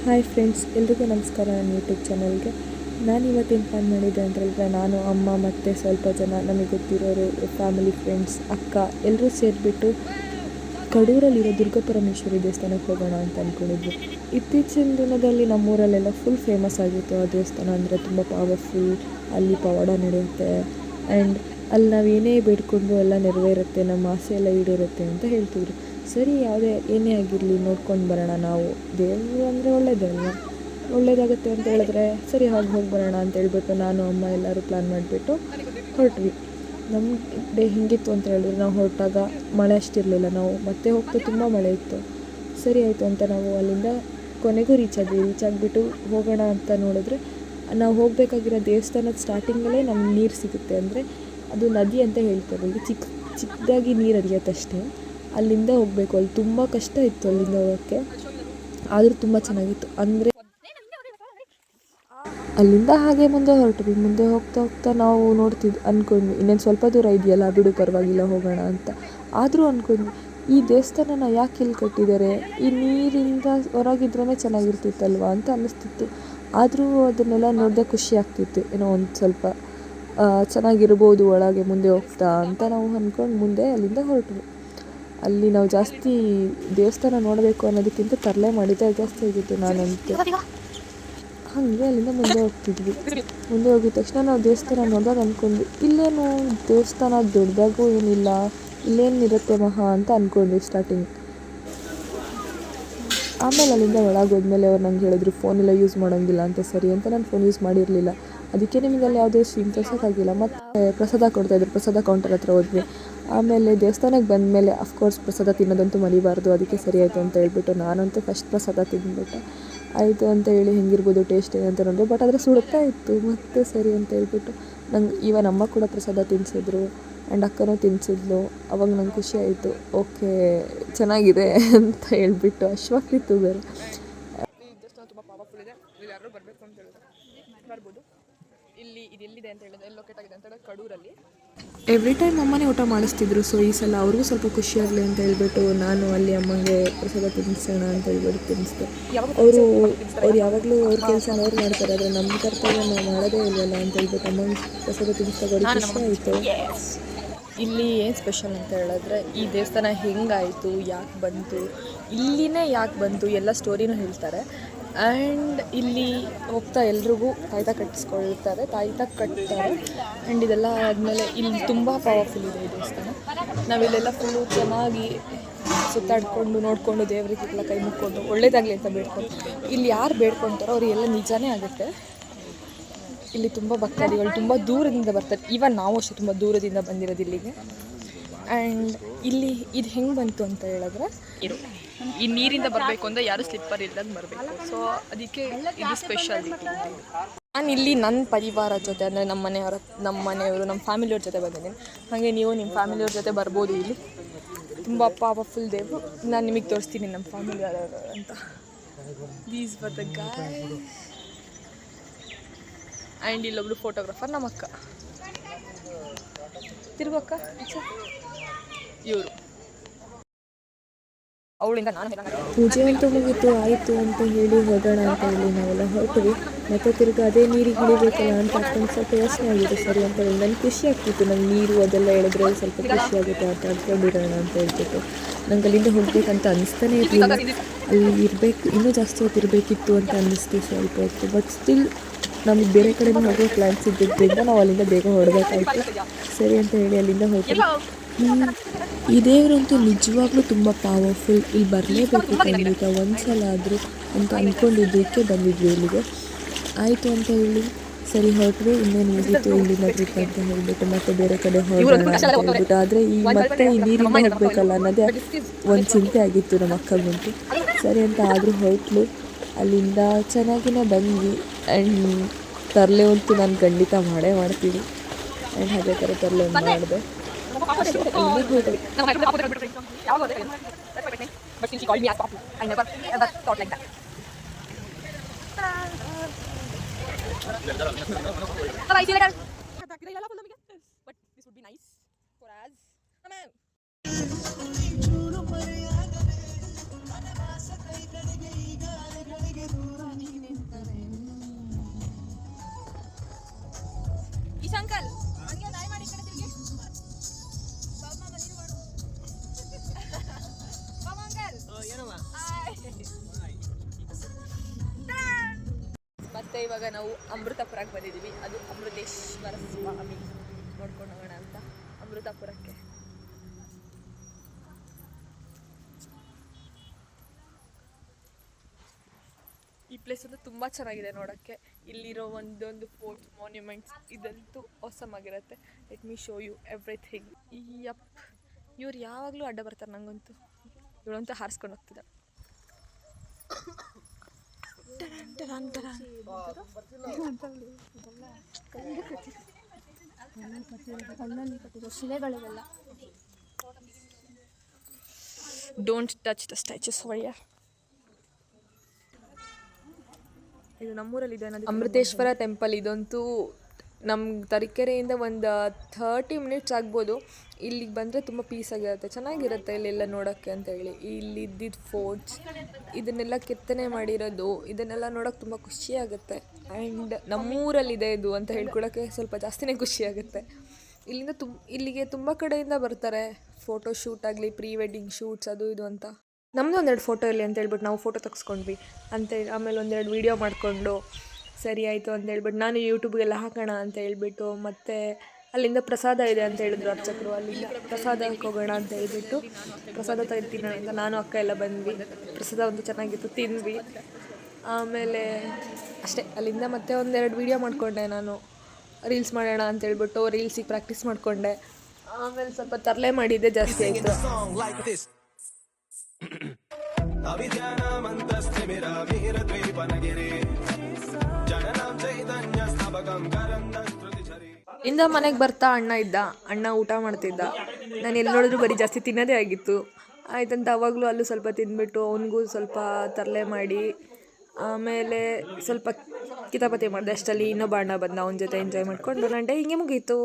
Hi friends, ಎಲ್ರಿಗೂ ನಮಸ್ಕಾರ. ನನ್ನ ಯೂಟ್ಯೂಬ್ ಚಾನಲ್ಗೆ ನಾನು ಇವತ್ತೇನು ಪ್ಲ್ಯಾನ್ ಮಾಡಿದ್ದೆ ಅಂತ ಹೇಳಿದ್ರೆ, ನಾನು ಅಮ್ಮ ಮತ್ತು ಸ್ವಲ್ಪ ಜನ ನಮಗೆ ಗೊತ್ತಿರೋರು, ಫ್ಯಾಮಿಲಿ, ಫ್ರೆಂಡ್ಸ್, ಅಕ್ಕ ಎಲ್ಲರೂ ಸೇರಿಬಿಟ್ಟು ಕಡೂರಲ್ಲಿರೋ ದುರ್ಗಾಪರಮೇಶ್ವರಿ ದೇವಸ್ಥಾನಕ್ಕೆ ಹೋಗೋಣ ಅಂತ ಅಂದ್ಕೊಂಡಿದ್ವಿ. ಇತ್ತೀಚಿನ ದಿನದಲ್ಲಿ ನಮ್ಮೂರಲ್ಲೆಲ್ಲ ಫುಲ್ ಫೇಮಸ್ ಆಗಿತ್ತು ಆ ದೇವಸ್ಥಾನ. ಅಂದರೆ ತುಂಬ ಪವರ್ಫುಲ್, ಅಲ್ಲಿ ಪವಾಡ ನಡೆಯುತ್ತೆ ಆ್ಯಂಡ್ ಅಲ್ಲಿ ನಾವು ಏನೇ ಬೇಡ್ಕೊಂಡ್ರು ಎಲ್ಲ ನೆರವೇರುತ್ತೆ, ನಮ್ಮ ಆಸೆ ಎಲ್ಲ ಈಡೇರುತ್ತೆ ಅಂತ ಹೇಳ್ತಿದ್ರು. ಸರಿ, ಏನೇ ಆಗಿರಲಿ ನೋಡ್ಕೊಂಡು ಬರೋಣ, ನಾವು ದೇವರು ಅಂದರೆ ಒಳ್ಳೇದೇ ಅಲ್ವಾ, ಒಳ್ಳೇದಾಗುತ್ತೆ ಅಂತ ಹೇಳಿದ್ರೆ ಸರಿ ಹೋಗಿ ಬರೋಣ ಅಂತ ಹೇಳ್ಬಿಟ್ಟು ನಾನು ಅಮ್ಮ ಎಲ್ಲರೂ ಪ್ಲ್ಯಾನ್ ಮಾಡಿಬಿಟ್ಟು ಹೊರಟ್ವಿ. ನಮ್ಮ ಡೇ ಹೇಗಿತ್ತು ಅಂತ ಹೇಳಿದ್ರೆ, ನಾವು ಹೊರಟಾಗ ಮಳೆ ಅಷ್ಟಿರಲಿಲ್ಲ, ನಾವು ಮತ್ತೆ ಹೋಗ್ತಾ ತುಂಬ ಮಳೆ ಇತ್ತು. ಸರಿ ಆಯಿತು ಅಂತ ನಾವು ಅಲ್ಲಿಂದ ಕೊನೆಗೂ ರೀಚ್ ಆಗಿಬಿಟ್ಟು ಹೋಗೋಣ ಅಂತ ನೋಡಿದ್ರೆ, ನಾವು ಹೋಗಬೇಕಾಗಿರೋ ದೇವಸ್ಥಾನದ ಸ್ಟಾರ್ಟಿಂಗಲ್ಲೇ ನಮ್ಗೆ ನೀರು ಸಿಗುತ್ತೆ. ಅಂದರೆ ಅದು ನದಿ ಅಂತ ಹೇಳ್ತಾರೆ, ಇಲ್ಲಿ ಚಿಕ್ಕದಾಗಿ ನೀರು ಹರಿಯುತ್ತಷ್ಟೇ. ಅಲ್ಲಿಂದ ಹೋಗಬೇಕು, ಅಲ್ಲಿ ತುಂಬ ಕಷ್ಟ ಇತ್ತು ಅಲ್ಲಿಂದ ಹೋಗೋಕ್ಕೆ, ಆದರೂ ತುಂಬ ಚೆನ್ನಾಗಿತ್ತು. ಅಂದರೆ ಅಲ್ಲಿಂದ ಹಾಗೆ ಮುಂದೆ ಹೊರಟ್ವಿ. ಮುಂದೆ ಹೋಗ್ತಾ ನಾವು ಅಂದ್ಕೊಂಡ್ವಿ ಇನ್ನೇನು ಸ್ವಲ್ಪ ದೂರ ಇದೆಯಲ್ಲ, ಬಿಡು ಪರವಾಗಿಲ್ಲ ಹೋಗೋಣ ಅಂತ. ಆದರೂ ಅಂದ್ಕೊಂಡ್ವಿ, ಈ ದೇವಸ್ಥಾನನ ಯಾಕೆ ಇಲ್ಲಿ ಕಟ್ಟಿದ್ದಾರೆ, ಈ ನೀರಿಂದ ಹೊರಗಿದ್ರೇ ಚೆನ್ನಾಗಿರ್ತಿತ್ತಲ್ವ ಅಂತ ಅನ್ನಿಸ್ತಿತ್ತು. ಆದರೂ ಅದನ್ನೆಲ್ಲ ನೋಡಿದೆ ಖುಷಿ ಆಗ್ತಿತ್ತು, ಏನೋ ಒಂದು ಸ್ವಲ್ಪ ಚೆನ್ನಾಗಿರ್ಬೋದು ಒಳಗೆ ಮುಂದೆ ಹೋಗ್ತಾ ಅಂತ ನಾವು ಅಂದ್ಕೊಂಡು ಮುಂದೆ ಅಲ್ಲಿಂದ ಹೊರಟ್ವಿ. ಅಲ್ಲಿ ನಾವು ಜಾಸ್ತಿ ದೇವಸ್ಥಾನ ನೋಡಬೇಕು ಅನ್ನೋದಕ್ಕಿಂತ ತರಲೆ ಮಾಡಿದ್ದೆ ಜಾಸ್ತಿ ಆಗಿತ್ತು ನಾನಂತೂ. ಹಾಗೆ ಅಲ್ಲಿಂದ ಮುಂದೆ ಹೋಗ್ತಿದ್ವಿ. ಮುಂದೆ ಹೋಗಿದ ತಕ್ಷಣ ನಾವು ದೇವಸ್ಥಾನ ನೋಡಿದಾಗ ಅಂದ್ಕೊಂಡ್ವಿ, ಇಲ್ಲೇನು ದೇವಸ್ಥಾನ ದೊಡ್ಡದಾಗೂ ಏನಿಲ್ಲ, ಇಲ್ಲೇನಿರುತ್ತೆ ಮಹಾ ಅಂತ ಅಂದ್ಕೊಂಡ್ವಿ ಸ್ಟಾರ್ಟಿಂಗ್. ಆಮೇಲೆ ಅಲ್ಲಿಂದ ಒಳಗೆ ಹೋದ್ಮೇಲೆ ಅವ್ರು ನಂಗೆ ಹೇಳಿದ್ರು ಫೋನೆಲ್ಲ ಯೂಸ್ ಮಾಡೋಂಗಿಲ್ಲ ಅಂತ. ಸರಿ ಅಂತ ನಾನು ಫೋನ್ ಯೂಸ್ ಮಾಡಿರಲಿಲ್ಲ, ಅದಕ್ಕೆ ನಿಮಗೆ ಅಲ್ಲಿ ಯಾವುದೇ ಸ್ಟ್ರೀಮ್ ತೋರ್ಸೋಕ್ಕಾಗಿಲ್ಲ. ಮತ್ತು ಪ್ರಸಾದ ಕೊಡ್ತಾಯಿದ್ರು, ಪ್ರಸಾದ ಕೌಂಟರ್ ಹತ್ರ ಹೋದ್ವಿ. ಆಮೇಲೆ ದೇವಸ್ಥಾನಕ್ಕೆ ಬಂದಮೇಲೆ ಅಫ್ಕೋರ್ಸ್ ಪ್ರಸಾದ ತಿನ್ನೋದಂತೂ ಮರಿಬಾರ್ದು, ಅದಕ್ಕೆ ಸರಿ ಆಯಿತು ಅಂತ ಹೇಳ್ಬಿಟ್ಟು ನಾನಂತೂ ಫಸ್ಟ್ ಪ್ರಸಾದ ತಿಂದ್ಬಿಟ್ಟೆ. ಆಯಿತು ಅಂತ ಹೇಳಿ ಹೆಂಗಿರ್ಬೋದು ಟೇಸ್ಟ್ ಏನಂತ ನೋಡಿದೆ, ಬಟ್ ಆದರೆ ಸುಡ್ತಾ ಇತ್ತು. ಮತ್ತೆ ಸರಿ ಅಂತ ಹೇಳ್ಬಿಟ್ಟು ನಂಗೆ ನಮ್ಮ ಕೂಡ ಪ್ರಸಾದ ತಿನ್ನಿಸಿದ್ರು ಆ್ಯಂಡ್ ಅಕ್ಕನೂ ತಿನ್ನಿಸಿದ್ಲು. ಅವಾಗ ನಂಗೆ ಖುಷಿ ಆಯಿತು, ಓಕೆ ಚೆನ್ನಾಗಿದೆ ಅಂತ ಹೇಳ್ಬಿಟ್ಟು. ಅಶ್ವಕ್ತಿತ್ತು ಬೇರೆ. ದೇವಸ್ಥಾನ ತುಂಬ ಪವರ್ಫುಲ್ ಇದೆ, ಇಲ್ಲಿ ಯಾರು ಬರಬೇಕು ಅಂತ ಹೇಳಿದ್ರೆ ಬರ್ಬೋದು. ಇಲ್ಲಿ ಇದೆಲ್ಲಿದೆ ಅಂತ ಹೇಳಿದ್ರೆ, ಎಲ್ಲಿ ಲೊಕೇಟ್ ಆಗಿದೆ ಅಂತ ಹೇಳಿದ್ರೆ ಕಡೂರಲ್ಲಿ. ಎವ್ರಿ ಟೈಮ್ ಅಮ್ಮನೇ ಊಟ ಮಾಡಿಸ್ತಿದ್ರು, ಸೊ ಈ ಸಲ ಅವ್ರಿಗೂ ಸ್ವಲ್ಪ ಖುಷಿಯಾಗಲಿ ಅಂತ ಹೇಳ್ಬಿಟ್ಟು ನಾನು ಅಲ್ಲಿ ಅಮ್ಮಂಗೆ ಪ್ರಸಾದ ತಿನ್ನಿಸೋಣ ಅಂತ ಹೇಳ್ಬಿಟ್ಟು ತಿನ್ನಿಸ್ದೆ. ಅವ್ರು ಯಾವಾಗಲೂ ಅವ್ರ ಕೆಲಸ ಅವ್ರು ಮಾಡ್ತಾರೆ, ಆದರೆ ನಮ್ಮ ಕರ್ತವ್ಯ ನಾವು ಮಾಡೋದೇ ಇಲ್ವಲ್ಲ ಅಂತ ಹೇಳ್ಬಿಟ್ಟು ಅಮ್ಮಂಗೆ ಪ್ರಸಾದ ತಿನ್ನಿಸ್ದಾಗ ಅವ್ರಿಗೆ ಖುಷಿ ಆಯಿತು. ಇಲ್ಲಿ ಏನು ಸ್ಪೆಷಲ್ ಅಂತ ಹೇಳಿದ್ರೆ, ಈ ದೇವಸ್ಥಾನ ಹೆಂಗಾಯಿತು, ಯಾಕೆ ಬಂತು, ಇಲ್ಲಿನೇ ಯಾಕೆ ಬಂತು ಎಲ್ಲ ಸ್ಟೋರಿನೂ ಹೇಳ್ತಾರೆ. ಆ್ಯಂಡ್ ಇಲ್ಲಿ ಹೋಗ್ತಾ ಎಲ್ರಿಗೂ ತಾಯ್ತ ಕಟ್ತಾರೆ ಆ್ಯಂಡ್ ಇದೆಲ್ಲ ಆದಮೇಲೆ ಇಲ್ಲಿ ತುಂಬ ಪವರ್ಫುಲ್ ಇದೆ ಈ ದೇವಸ್ಥಾನ. ನಾವಿಲ್ಲೆಲ್ಲ ಫುಲ್ಲು ಚೆನ್ನಾಗಿ ಸುತ್ತಾಡ್ಕೊಂಡು ನೋಡಿಕೊಂಡು ದೇವರಿಗೆಲ್ಲ ಕೈ ಮುಕ್ಕೊಂಡು ಒಳ್ಳೇದಾಗಲಿ ಅಂತ ಬೇಡ್ಕೊಂಡು, ಇಲ್ಲಿ ಯಾರು ಬೇಡ್ಕೊತಾರೋ ಅವರಿಗೆಲ್ಲ ನಿಜಾನೇ ಆಗುತ್ತೆ. ಇಲ್ಲಿ ತುಂಬ ಭಕ್ತಾದಿಗಳು ತುಂಬ ದೂರದಿಂದ ಬರ್ತಾರೆ, ಈವನ್ ನಾವು ಅಷ್ಟೇ ತುಂಬ ದೂರದಿಂದ ಬಂದಿರೋದು ಇಲ್ಲಿಗೆ. ಆ್ಯಂಡ್ ಇಲ್ಲಿ ಇದು ಹೆಂಗೆ ಬಂತು ಅಂತ ಹೇಳಿದ್ರೆ, ಈ ನೀರಿಂದ ಬರಬೇಕು ಅಂದರೆ ಯಾರು ಸ್ಲಿಪ್ಪರ್ ಇಲ್ಲದಾಗ ಬರಬೇಕು, ಸೊ ಅದಕ್ಕೆ ಇದು ಸ್ಪೆಷಾಲಿಟಿ. ನಾನು ಇಲ್ಲಿ ನನ್ನ ಪರಿವಾರ ಜೊತೆ, ಅಂದರೆ ನಮ್ಮ ಮನೆಯವರು, ನಮ್ಮ ಫ್ಯಾಮಿಲಿಯವ್ರ ಜೊತೆ ಬಂದಿದ್ದೀನಿ. ಹಾಗೆ ನೀವು ನಿಮ್ಮ ಫ್ಯಾಮಿಲಿಯವ್ರ ಜೊತೆ ಬರ್ಬೋದು. ಇಲ್ಲಿ ತುಂಬ ಪವರ್ಫುಲ್ ದೇವರು. ನಾನು ನಿಮಗೆ ತೋರಿಸ್ತೀನಿ ನಮ್ಮ ಫ್ಯಾಮಿಲಿ ಯಾರು ಅಂತ. These were the guys. And ಇಲ್ಲೊಬ್ಳು ಫೋಟೋಗ್ರಾಫರ್ ನಮ್ಮ ಅಕ್ಕ, ತಿರುಗಕ್ಕ ಇವರು, ಅವಳಿಂದ ನಾನು ಪೂಜೆ ಅಂತೂ ಮುಗಿತು ಆಯಿತು ಅಂತ ಹೇಳಿ ಹೋಗೋಣ ಅಂತ ಹೇಳಿ ನಾವೆಲ್ಲ ಹೊರಟ್ವಿ. ಮತ್ತು ತಿರ್ಗಿ ಅದೇ ನೀರಿಗೆ ಹಿಡಿಬೇಕಲ್ಲ ಅಂತ ಅಷ್ಟೊಂದು ಸ್ವಲ್ಪ ಯೋಚನೆ ಆಗಿದೆ. ಸರಿ ಅಂತ ಹೇಳಿ ನನಗೆ ಖುಷಿ ಆಗ್ತಿತ್ತು, ನಂಗೆ ನೀರು ಅದೆಲ್ಲ ಹೇಳಿದ್ರೆ ಸ್ವಲ್ಪ ಖುಷಿ ಆಗುತ್ತೆ, ಆಟ ಆಡ್ಕೊಂಡಿರೋಣ ಅಂತ ಹೇಳ್ಬಿಟ್ಟು. ನಂಗೆ ಅಲ್ಲಿಂದ ಹೋಗ್ಬೇಕಂತ ಅನಿಸ್ತಾನೆ ಇರಲಿಲ್ಲ, ಅಲ್ಲಿ ಇರಬೇಕು ಇನ್ನೂ ಜಾಸ್ತಿ ಹೊತ್ತು ಇರಬೇಕಿತ್ತು ಅಂತ ಅನ್ನಿಸ್ತು ಸ್ವಲ್ಪ ಹೊತ್ತು. ಬಟ್ ಸ್ಟಿಲ್ ನಮಗೆ ಬೇರೆ ಕಡೆನೂ ಹೋಗೋ ಪ್ಲ್ಯಾನ್ಸ್ ಇದ್ದಿದ್ದರಿಂದ ನಾವು ಅಲ್ಲಿಂದ ಬೇಗ ಹೊರಡಬೇಕಾಯ್ತು. ಸರಿ ಅಂತ ಹೇಳಿ ಅಲ್ಲಿಂದ ಹೋಗ್ತೀವಿ. ಈ ದೇವರಂತೂ ನಿಜವಾಗ್ಲೂ ತುಂಬ ಪವರ್ಫುಲ್, ಇಲ್ಲಿ ಬರಲೇಬೇಕು ಖಂಡಿತ ಒಂದು ಸಲ ಆದರೂ ಅಂತ ಅಂದ್ಕೊಂಡಿದ್ದಕ್ಕೆ ಬಂದಿದ್ವಿ ಇಲ್ಲಿಗೆ. ಆಯಿತು ಅಂತ ಹೇಳಿ ಸರಿ ಹೊರಟ್ವಿ. ಇನ್ನೇನು ಮುಗೀತು ಇಲ್ಲಿಂದ ಟ್ರಿಪ್ ಅಂತ ಹೇಳಿಬಿಟ್ಟು ಮತ್ತೆ ಬೇರೆ ಕಡೆ ಹೊರಡೋಣ ಅಂತ ಹೇಳ್ಬಿಟ್ಟು. ಆದರೆ ಮತ್ತೆ ಈ ನೀರಿಂದ ಹೋಗಬೇಕಲ್ಲ ಅನ್ನೋದೇ ಒಂದು ಚಿಂತೆ ಆಗಿತ್ತು ನಮ್ಮ ಅಕ್ಕಗಂತೂ. ಸರಿ ಅಂತ ಆದರೂ ಹೊರಟ್ಲು. ಅಲ್ಲಿಂದ ಚೆನ್ನಾಗಿನೇ ಬಂದ್ವಿ. ಆ್ಯಂಡ್ ತರಲೆ ಅಂತೂ ನಾನು ಖಂಡಿತ ಮಾಡ್ತೀನಿ. ಆ್ಯಂಡ್ ಅದೇ ಥರ ತರಲೆ ಮಾಡಿದೆ. Come on. ಮತ್ತು ಇವಾಗ ನಾವು ಅಮೃತಪುರಕ್ಕೆ ಬಂದಿದ್ದೀವಿ. ಅದು ಅಮೃತೇಶ್ವರ ಸ್ವಾಮಿ ನೋಡ್ಕೊಂಡು ಹೋಗೋಣ ಅಂತ ಅಮೃತಪುರಕ್ಕೆ. ಈ ಪ್ಲೇಸ್ ಅಂತೂ ತುಂಬ ಚೆನ್ನಾಗಿದೆ ನೋಡೋಕ್ಕೆ. ಇಲ್ಲಿರೋ ಒಂದೊಂದು ಫೋರ್ಟ್ಸ್ ಮಾನ್ಯುಮೆಂಟ್ಸ್ ಇದಂತೂ ಆಸಮ್ ಆಗಿರುತ್ತೆ. Let me show you everything. Yup, ಇವ್ರು ಯಾವಾಗಲೂ ಅಡ್ಡ ಬರ್ತಾರೆ ನನಗಂತೂ. ಇವಳಂತೂ ಹಾರಿಸ್ಕೊಂಡು ಹೋಗ್ತಿದ್ದ. ಶಿಲೆಗಳಿವೆಲ್ಲ. ಡೋಂಟ್ ಟಚ್ ದ ಸ್ಟ್ಯಾಚ್ಯೂಸ್ ಹೊಯ್ಯ. ಇದು ನಮ್ಮೂರಲ್ಲಿದೆ ಅಮೃತೇಶ್ವರ ಟೆಂಪಲ್. ಇದಂತೂ ನಮ್ಮ ತರೀಕೆರೆಯಿಂದ ಒಂದು 30 ಮಿನಿಟ್ಸ್ ಆಗ್ಬೋದು. ಇಲ್ಲಿಗೆ ಬಂದರೆ ತುಂಬ ಪೀಸಾಗಿರುತ್ತೆ, ಚೆನ್ನಾಗಿರುತ್ತೆ ಇಲ್ಲೆಲ್ಲ ನೋಡೋಕ್ಕೆ ಅಂತೇಳಿ. ಇಲ್ಲಿ ಇದ್ದಿದ್ದು ಫೋರ್ಟ್ಸ್ ಇದನ್ನೆಲ್ಲ ಕೆತ್ತನೆ ಮಾಡಿರೋದು, ಇದನ್ನೆಲ್ಲ ನೋಡೋಕೆ ತುಂಬ ಖುಷಿಯಾಗುತ್ತೆ. ಆ್ಯಂಡ್ ನಮ್ಮೂರಲ್ಲಿದೆ ಇದು ಅಂತ ಹೇಳ್ಕೊಳಕ್ಕೆ ಸ್ವಲ್ಪ ಜಾಸ್ತಿನೇ ಖುಷಿಯಾಗುತ್ತೆ. ಇಲ್ಲಿಗೆ ತುಂಬ ಕಡೆಯಿಂದ ಬರ್ತಾರೆ, ಫೋಟೋ ಶೂಟ್ ಆಗಲಿ, ಪ್ರೀ ವೆಡ್ಡಿಂಗ್ ಶೂಟ್ಸ್ ಅದು ಇದು ಅಂತ. ನಮ್ಮದು ಒಂದೆರಡು ಫೋಟೋ ಇರಲಿ ಅಂತ ಹೇಳ್ಬಿಟ್ಟು ನಾವು ಫೋಟೋ ತೆಗೆಸ್ಕೊಂಡ್ವಿ ಅಂತೇಳಿ. ಆಮೇಲೆ ಒಂದೆರಡು ವೀಡಿಯೋ ಮಾಡಿಕೊಂಡು ಸರಿ ಆಯಿತು ಅಂತ ಹೇಳ್ಬಿಟ್ಟು ನಾನು ಯೂಟ್ಯೂಬ್ಗೆಲ್ಲ ಹಾಕೋಣ ಅಂತ ಹೇಳ್ಬಿಟ್ಟು, ಮತ್ತು ಅಲ್ಲಿಂದ ಪ್ರಸಾದ ಇದೆ ಅಂತ ಹೇಳಿದ್ರು ಅರ್ಚಕರು. ಅಲ್ಲಿಂದ ಪ್ರಸಾದಕ್ಕೆ ಹೋಗೋಣ ಅಂತ ಹೇಳ್ಬಿಟ್ಟು ಪ್ರಸಾದ ತಿನ್ನೋಣ ಅಂತ ನಾನು ಅಕ್ಕ ಎಲ್ಲ ಬಂದ್ವಿ. ಪ್ರಸಾದ ಒಂದು ಚೆನ್ನಾಗಿತ್ತು, ತಿಂದ್ವಿ. ಆಮೇಲೆ ಅಷ್ಟೇ, ಅಲ್ಲಿಂದ ಮತ್ತೆ ಒಂದೆರಡು ವೀಡಿಯೋ ಮಾಡಿಕೊಂಡೆ ನಾನು, ರೀಲ್ಸ್ ಮಾಡೋಣ ಅಂತ ಹೇಳ್ಬಿಟ್ಟು ರೀಲ್ಸಿಗೆ ಪ್ರಾಕ್ಟೀಸ್ ಮಾಡಿಕೊಂಡೆ. ಆಮೇಲೆ ಸ್ವಲ್ಪ ತರಲೆ ಮಾಡಿದ್ದೆ, ಜಾಸ್ತಿ ಆಯಿತು. ಇಂದ ಮನೆಗೆ ಬರ್ತಾ ಅಣ್ಣ ಇದ್ದ, ಅಣ್ಣ ಊಟ ಮಾಡ್ತಿದ್ದ. ನಾನು ಎಲ್ಲಿ ನೋಡಿದ್ರು ಬರೀ ಜಾಸ್ತಿ ತಿನ್ನೋದೇ ಆಗಿತ್ತು. ಆಯ್ತಂತ ಅವಾಗಲೂ ಅಲ್ಲೂ ಸ್ವಲ್ಪ ತಿಂದ್ಬಿಟ್ಟು ಅವನಿಗೂ ಸ್ವಲ್ಪ ತರಲೆ ಮಾಡಿ, ಆಮೇಲೆ ಸ್ವಲ್ಪ ಕಿತಾಪತಿ ಮಾಡಿದೆ. ಅಷ್ಟರಲ್ಲಿ ಇನ್ನೊಬ್ಬ ಅಣ್ಣ ಬಂದ, ಅವನ ಜೊತೆ ಎಂಜಾಯ್ ಮಾಡ್ಕೊಂಡು ನನ್ನ ಡೇ ಹಿಂಗೆ ಮುಗೀತು.